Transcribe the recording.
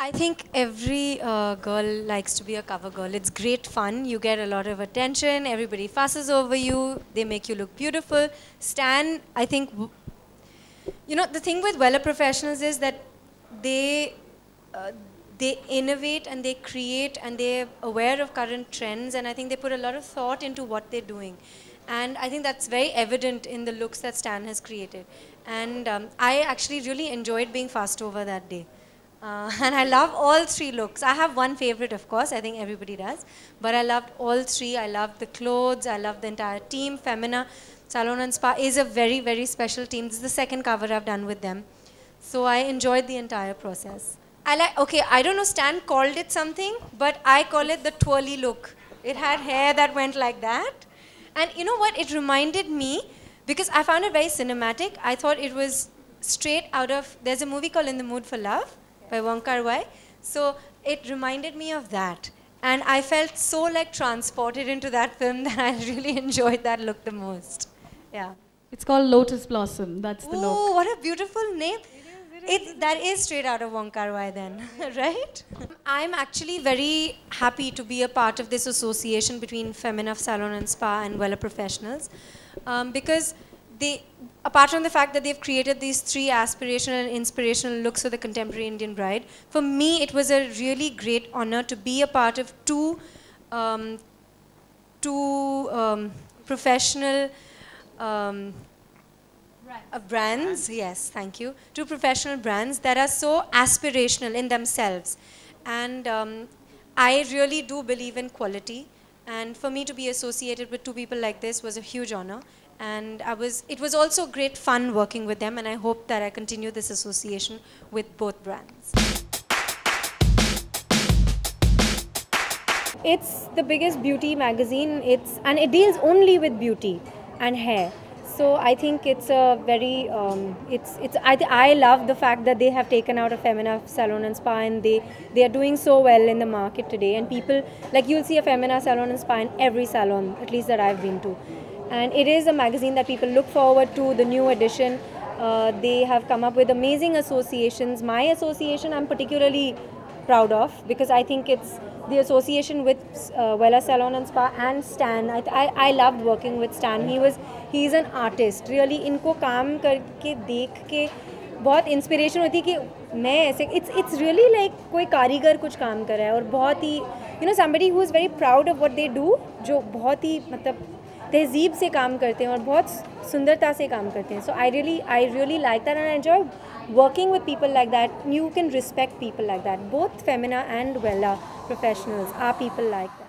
I think every girl likes to be a cover girl. It's great fun. You get a lot of attention. Everybody fusses over you. They make you look beautiful. Stan, I think, the thing with Weller Professionals is that they uh, they innovate and they create and they're aware of current trends, and I think they put a lot of thought into what they're doing. And I think that's very evident in the looks that Stan has created. And I actually really enjoyed being fussed over that day. And I love all three looks. I have one favorite, of course. I think everybody does. But I loved all three. I loved the clothes. I loved the entire team. Femina Salon and Spa is a very, very special team. This is the second cover I've done with them. So I enjoyed the entire process. Okay, I don't know, Stan called it something, but I call it the twirly look. It had hair that went like that. And you know what? It reminded me, because I found it very cinematic. I thought it was straight out of, there's a movie called In the Mood for Love by Wong Kar-wai. So it reminded me of that. And I felt so like transported into that film that I really enjoyed that look the most. Yeah. It's called Lotus Blossom. That's the look. Oh, what a beautiful name. That is straight out of Wong Kar-wai then, right? I'm actually very happy to be a part of this association between Femina Salon and Spa and Weller Professionals, because apart from the fact that they've created these three aspirational and inspirational looks for the contemporary Indian bride, for me it was a really great honor to be a part of two professional brands, yes, thank you. Two professional brands that are so aspirational in themselves. And I really do believe in quality. And for me to be associated with two people like this was a huge honor. And it was also great fun working with them, and I hope that I continue this association with both brands. It's the biggest beauty magazine, and it deals only with beauty and hair. So I think it's a very, I love the fact that they have taken out a Femina Salon and Spa, and they are doing so well in the market today. And people, like, you'll see a Femina Salon and Spa in every salon, at least that I've been to. And it is a magazine that people look forward to, the new edition. They have come up with amazing associations. My association I'm particularly proud of, because I think it's the association with Weller Salon and Spa and Stan. I loved working with Stan. He's an artist. Really, इनको काम करके देख के बहुत inspiration होती है कि मैं ऐसे it's really like कोई कारीगर कुछ काम कर रहा है, और बहुत ही somebody who is very proud of what they do, जो बहुत ही मतलब तहजीब से काम करते हैं और बहुत सुंदरता से काम करते हैं. So I really like that, and I enjoy working with people like that. You can respect people like that. Both Femina and Weller Professionals are people like that.